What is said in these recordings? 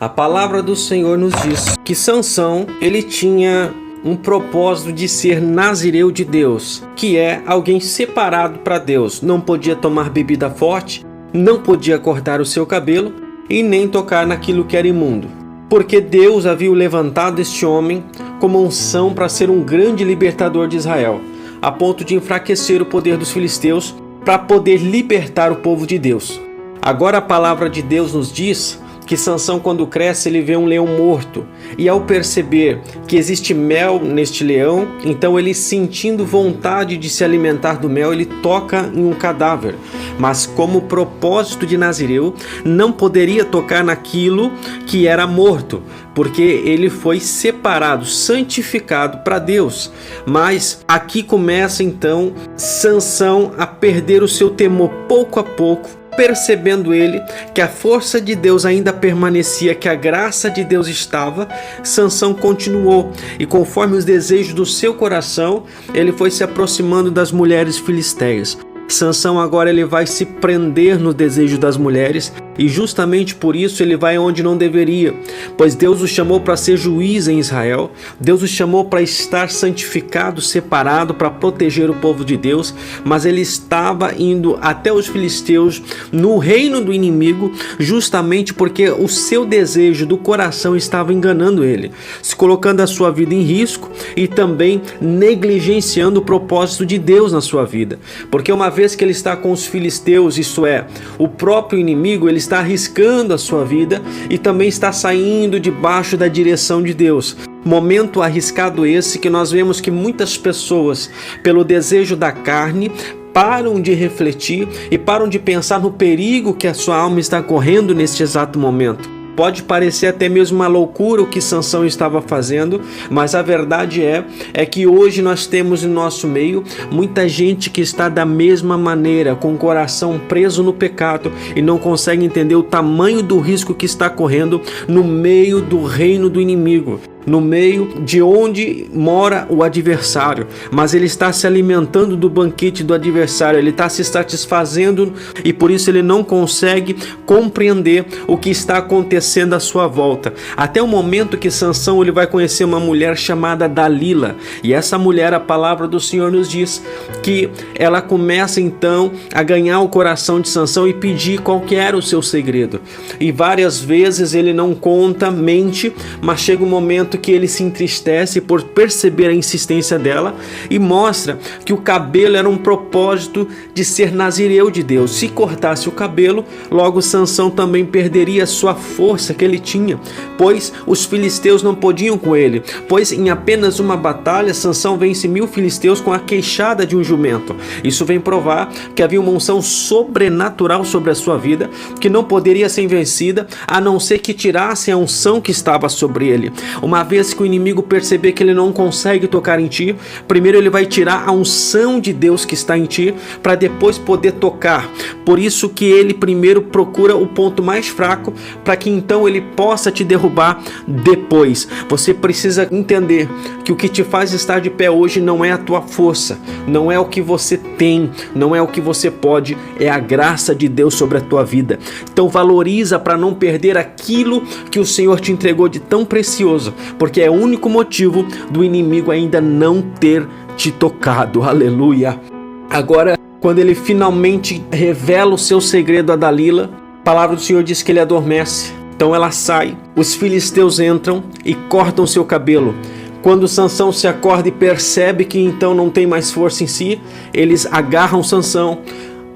A palavra do Senhor nos diz que Sansão, ele tinha um propósito de ser nazireu de Deus, que é alguém separado para Deus. Não podia tomar bebida forte, não podia cortar o seu cabelo e nem tocar naquilo que era imundo, porque Deus havia levantado este homem como unção para ser um grande libertador de Israel, a ponto de enfraquecer o poder dos filisteus para poder libertar o povo de Deus. Agora a palavra de Deus nos diz que Sansão, quando cresce, ele vê um leão morto, e ao perceber que existe mel neste leão, então ele, sentindo vontade de se alimentar do mel, ele toca em um cadáver. Mas como propósito de nazireu, não poderia tocar naquilo que era morto, porque ele foi separado, santificado para Deus. Mas aqui começa então Sansão a perder o seu temor pouco a pouco, percebendo ele que a força de Deus ainda permanecia, que a graça de Deus estava. Sansão continuou, e conforme os desejos do seu coração, ele foi se aproximando das mulheres filisteias. Sansão agora ele vai se prender no desejo das mulheres, e justamente por isso ele vai onde não deveria, pois Deus o chamou para ser juiz em Israel. Deus o chamou para estar santificado, separado, para proteger o povo de Deus, mas ele estava indo até os filisteus, no reino do inimigo, justamente porque o seu desejo do coração estava enganando ele, se colocando a sua vida em risco e também negligenciando o propósito de Deus na sua vida, porque uma vez que ele está com os filisteus, isso é, o próprio inimigo, ele está arriscando a sua vida e também está saindo debaixo da direção de Deus. Momento arriscado esse que nós vemos que muitas pessoas, pelo desejo da carne, param de refletir e param de pensar no perigo que a sua alma está correndo neste exato momento. Pode parecer até mesmo uma loucura o que Sansão estava fazendo, mas a verdade é que hoje nós temos em nosso meio muita gente que está da mesma maneira, com o coração preso no pecado e não consegue entender o tamanho do risco que está correndo no meio do reino do inimigo, no meio de onde mora o adversário, mas ele está se alimentando do banquete do adversário, ele está se satisfazendo e por isso ele não consegue compreender o que está acontecendo à sua volta. Até o momento que Sansão ele vai conhecer uma mulher chamada Dalila, e essa mulher, a palavra do Senhor nos diz que ela começa então a ganhar o coração de Sansão e pedir qual que era o seu segredo, e várias vezes ele não conta, mente, mas chega um momento que ele se entristece por perceber a insistência dela e mostra que o cabelo era um propósito de ser nazireu de Deus. Se cortasse o cabelo, logo Sansão também perderia a sua força que ele tinha, pois os filisteus não podiam com ele, pois em apenas uma batalha Sansão vence 1000 filisteus com a queixada de um jumento. Isso vem provar que havia uma unção sobrenatural sobre a sua vida, que não poderia ser vencida a não ser que tirassem a unção que estava sobre ele. Uma vez que o inimigo perceber que ele não consegue tocar em ti, primeiro ele vai tirar a unção de Deus que está em ti, para depois poder tocar. Por isso que ele primeiro procura o ponto mais fraco, para que então ele possa te derrubar depois. Você precisa entender que o que te faz estar de pé hoje não é a tua força, não é o que você tem, não é o que você pode, é a graça de Deus sobre a tua vida. Então valoriza para não perder aquilo que o Senhor te entregou de tão precioso, porque é o único motivo do inimigo ainda não ter te tocado. Aleluia! Agora, quando ele finalmente revela o seu segredo a Dalila, a palavra do Senhor diz que ele adormece. Então ela sai, os filisteus entram e cortam seu cabelo. Quando Sansão se acorda e percebe que então não tem mais força em si, eles agarram Sansão,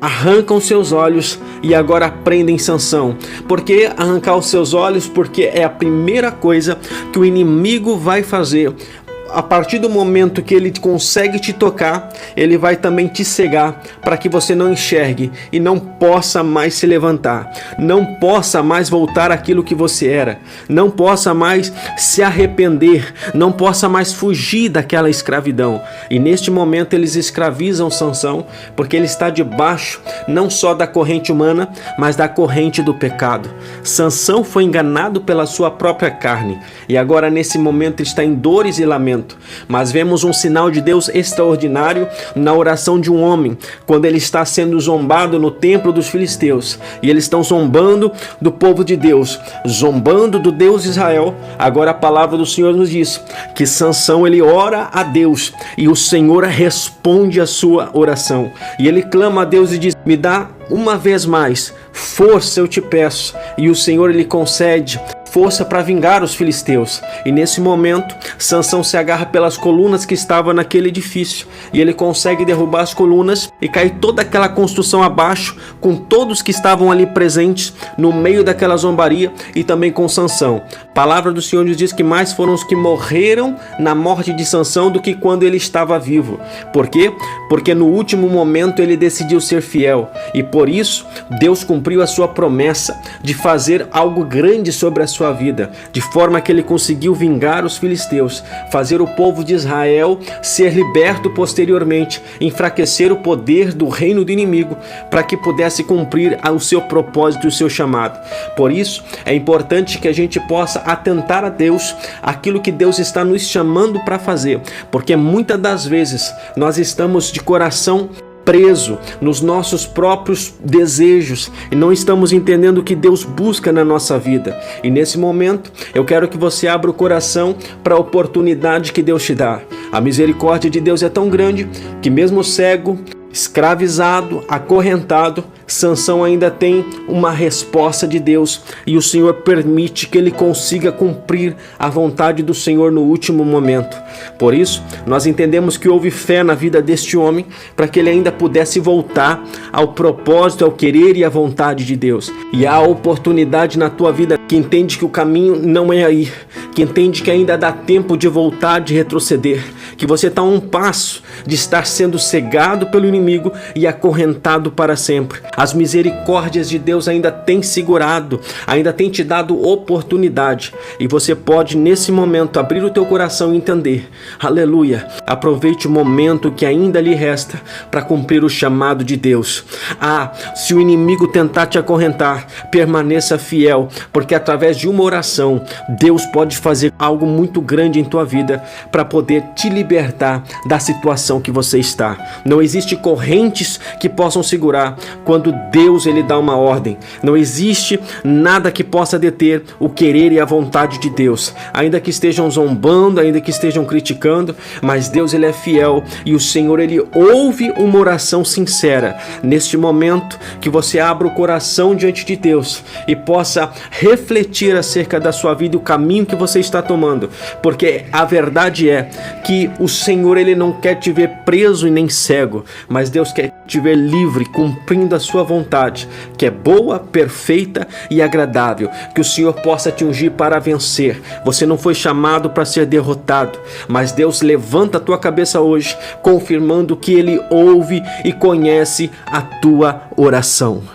arrancam seus olhos e agora prendem Sansão. Por que arrancar os seus olhos? Porque é a primeira coisa que o inimigo vai fazer. A partir do momento que ele consegue te tocar, ele vai também te cegar para que você não enxergue e não possa mais se levantar, não possa mais voltar àquilo que você era, não possa mais se arrepender, não possa mais fugir daquela escravidão. E neste momento eles escravizam Sansão, porque ele está debaixo não só da corrente humana, mas da corrente do pecado. Sansão foi enganado pela sua própria carne e agora nesse momento está em dores e lamentos. momento. Mas vemos um sinal de Deus extraordinário na oração de um homem, quando ele está sendo zombado no templo dos filisteus, e eles estão zombando do povo de Deus, zombando do Deus de Israel. Agora a palavra do Senhor nos diz que Sansão, ele ora a Deus, e o Senhor responde a sua oração, e ele clama a Deus e diz: me dá uma vez mais força, eu te peço. E o Senhor, ele concede força para vingar os filisteus. E nesse momento, Sansão se agarra pelas colunas que estavam naquele edifício, e ele consegue derrubar as colunas e cair toda aquela construção abaixo, com todos que estavam ali presentes no meio daquela zombaria, e também com Sansão. A palavra do Senhor nos diz que mais foram os que morreram na morte de Sansão do que quando ele estava vivo. Por quê? Porque no último momento ele decidiu ser fiel, e por isso Deus cumpriu a sua promessa de fazer algo grande sobre a sua vida, de forma que ele conseguiu vingar os filisteus, fazer o povo de Israel ser liberto posteriormente, enfraquecer o poder do reino do inimigo, para que pudesse cumprir o seu propósito e o seu chamado. Por isso é importante que a gente possa atentar a Deus, aquilo que Deus está nos chamando para fazer, porque muitas das vezes nós estamos de coração preso nos nossos próprios desejos e não estamos entendendo o que Deus busca na nossa vida. E nesse momento eu quero que você abra o coração para a oportunidade que Deus te dá. A misericórdia de Deus é tão grande que mesmo cego, escravizado, acorrentado, Sansão ainda tem uma resposta de Deus, e o Senhor permite que ele consiga cumprir a vontade do Senhor no último momento. Por isso, nós entendemos que houve fé na vida deste homem, para que ele ainda pudesse voltar ao propósito, ao querer e à vontade de Deus. E há oportunidade na tua vida que entende que o caminho não é aí, que entende que ainda dá tempo de voltar, de retroceder, que você está a um passo de estar sendo cegado pelo inimigo e acorrentado para sempre. As misericórdias de Deus ainda têm segurado, ainda têm te dado oportunidade, e você pode nesse momento abrir o teu coração e entender. Aleluia! Aproveite o momento que ainda lhe resta para cumprir o chamado de Deus. Se o inimigo tentar te acorrentar, permaneça fiel, porque através de uma oração Deus pode fazer algo muito grande em tua vida para poder te libertar da situação que você está. Não existe correntes que possam segurar quando Deus ele dá uma ordem. Não existe nada que possa deter o querer e a vontade de Deus. Ainda que estejam zombando, ainda que estejam criticando, mas Deus ele é fiel, e o Senhor ele ouve uma oração sincera. Neste momento que você abra o coração diante de Deus e possa refletir acerca da sua vida e o caminho que você está tomando, porque a verdade é que o Senhor ele não quer te ver preso e nem cego, mas Deus quer te ver livre, cumprindo a sua vontade, que é boa, perfeita e agradável. Que o Senhor possa te ungir para vencer. Você não foi chamado para ser derrotado, mas Deus levanta a tua cabeça hoje, confirmando que ele ouve e conhece a tua oração.